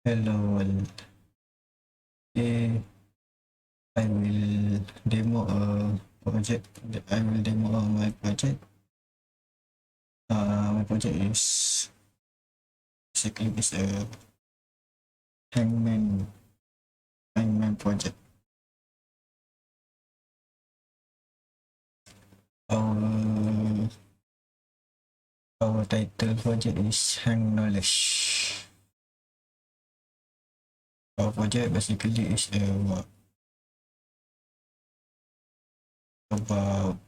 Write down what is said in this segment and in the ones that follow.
Hello world. Today I will demo a project. I will demo my project. My project is basically is a hangman project. Our our title project is hangknowledge. Our project basically is about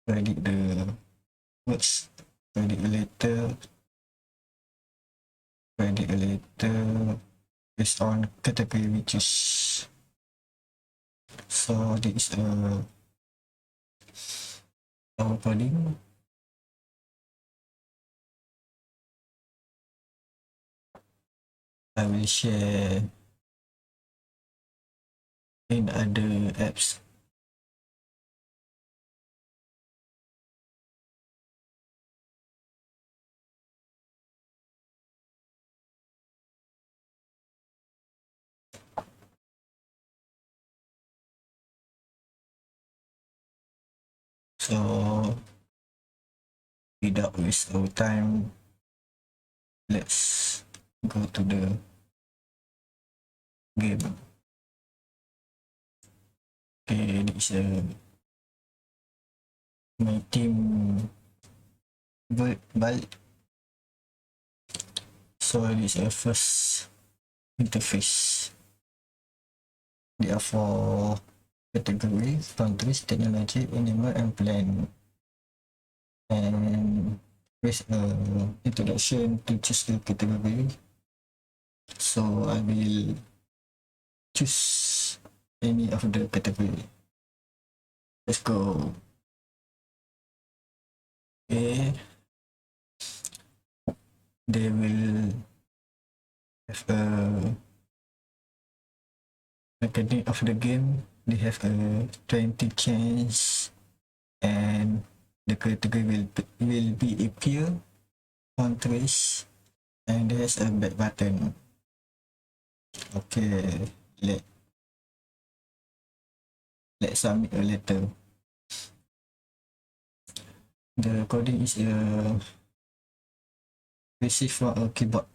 predict the words, predict a letter, based on category we choose. So this is our coding. I will share in other apps. So without waste our time, let's go to the game. Okay, this is my team balik. So this is a first interface. There are 4 categories: countries, technology, animal, and plant. And with introduction to choose the category. So I will choose any of the category. Let's go. Okay, they will have a mechanic of the game. They have a 20 chance, and the category will be appear countries, and there's a back button. Okay, let's submit a letter. The coding is received from a keyboard.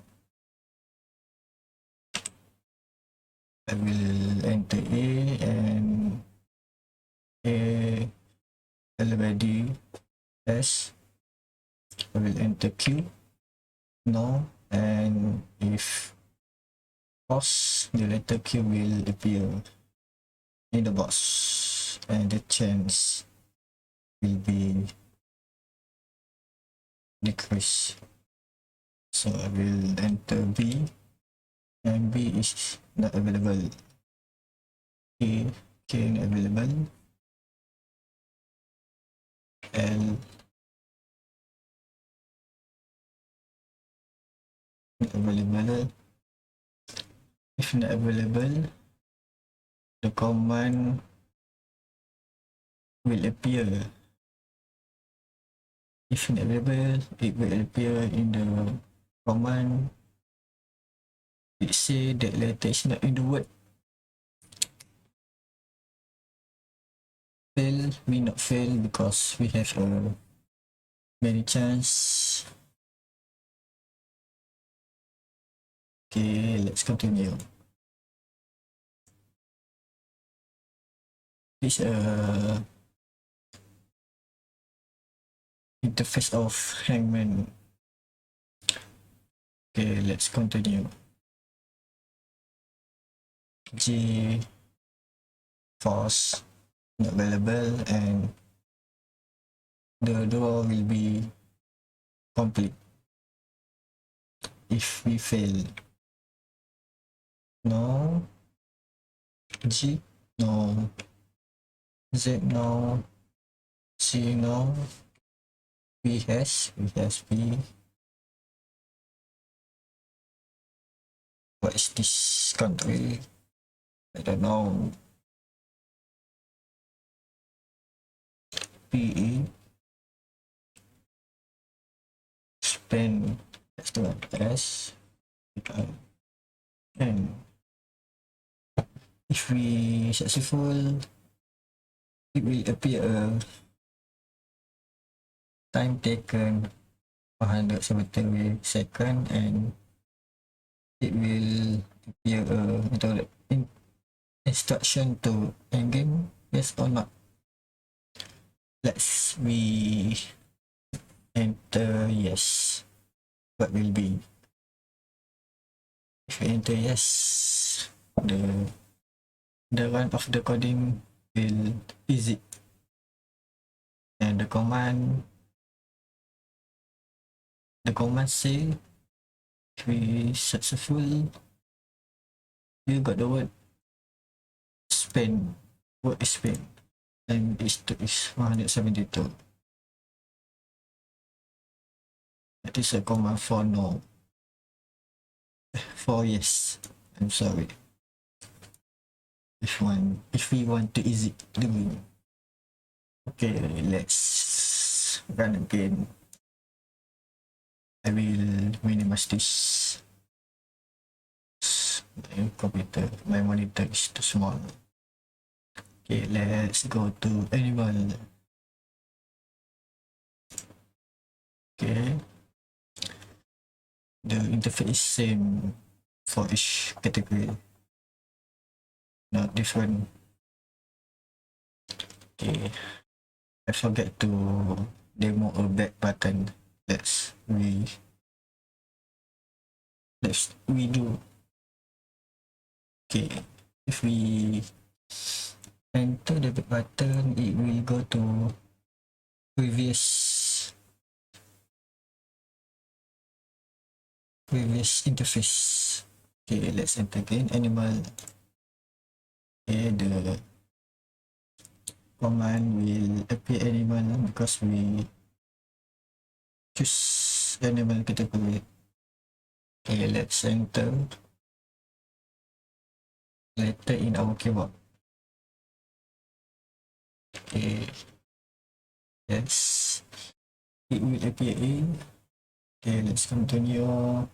I will enter A and A already S. I will enter Q. No, and if false, the letter Q will appear in the box, and the chance will be decreased. So I will enter B, and B is not available. K not available. L not available. If not available, the command will appear. If not available, it will appear in the command. It say that letter is not in the word. Fail, we not fail because we have many chance. Okay, let's continue. This interface of hangman. Okay, let's continue. G force not available, and the draw will be complete if we fail. No. G no. Z no. C no. B has B. What is this country? I don't know. PE. Spain. That's the one. S. If we successful, it will appear a time taken 170 seconds, and it will appear a instruction to end game, yes or not. Let's we enter yes. What will be? If we enter yes, the run of the coding will easy, and the command say if we successful, you got the word spin, word spin, and is 172. That is a command for no, for yes. I'm sorry. If we want to easy doing. Okay, let's run again. I will minimize this. My computer, my monitor is too small. Okay, let's go to animal. Okay, the interface is same for each category, not different. Okay, I forget to demo a back button. Let's redo. Okay, if we enter the back button, it will go to previous interface. Okay, let's enter again animal. Okay, the command will appear animal because we choose animal category. Okay, let's enter letter in our keyboard. Okay, yes, it will appear in. Okay, let's continue.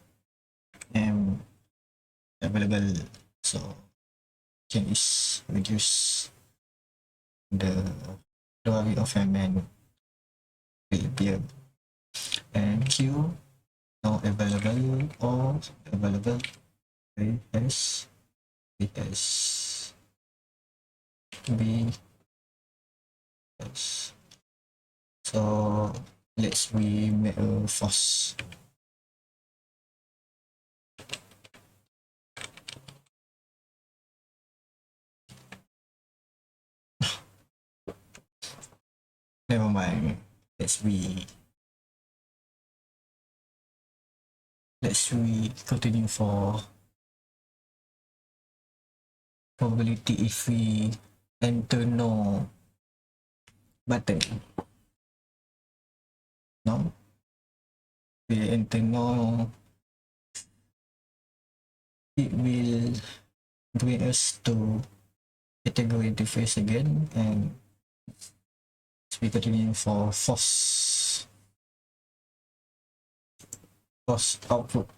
Available, so can is reduce the value of hangman will appear, and q now available or available as as b as. So let's we make a false. Never mind. Let's we continue for probability. If we enter no button, no, we enter no, it will bring us to category interface again, and we continue for false output.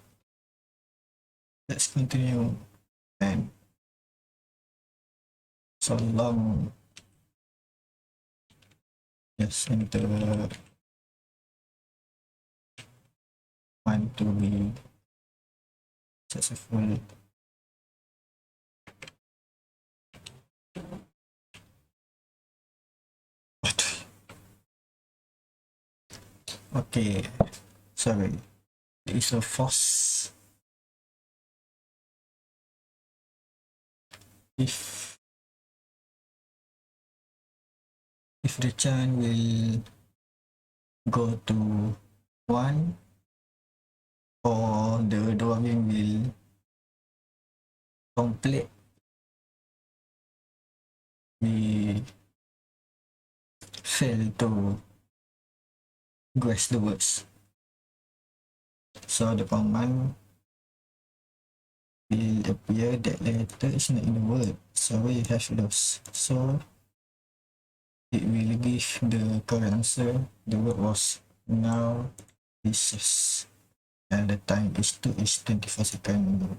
Let's continue, and so long. Yes, enter one to be successful. Okay, sorry, there is a false. If the chance will go to 1, or the drawing will complete, we fail to guess the words. So the command will appear that letter is not in the word, so we have lost. So it will give the correct answer. The word was now pieces, and the time is 24 seconds.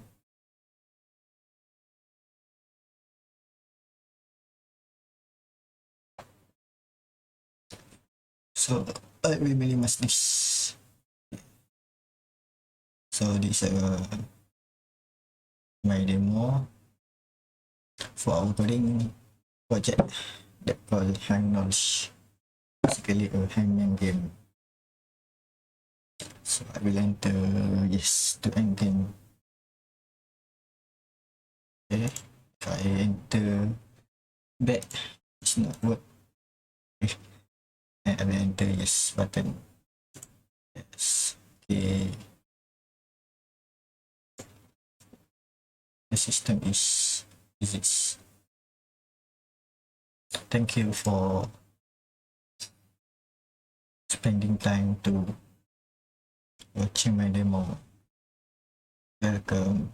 So I will minimize this. So this my demo for our coding project that called hangknowledge, basically a hangman game. So I will enter yes to end game. Okay, if I enter back, it's not work. Okay, and I will enter yes button. Yes. Okay. The system is this. Thank you for spending time to watching my demo. Welcome.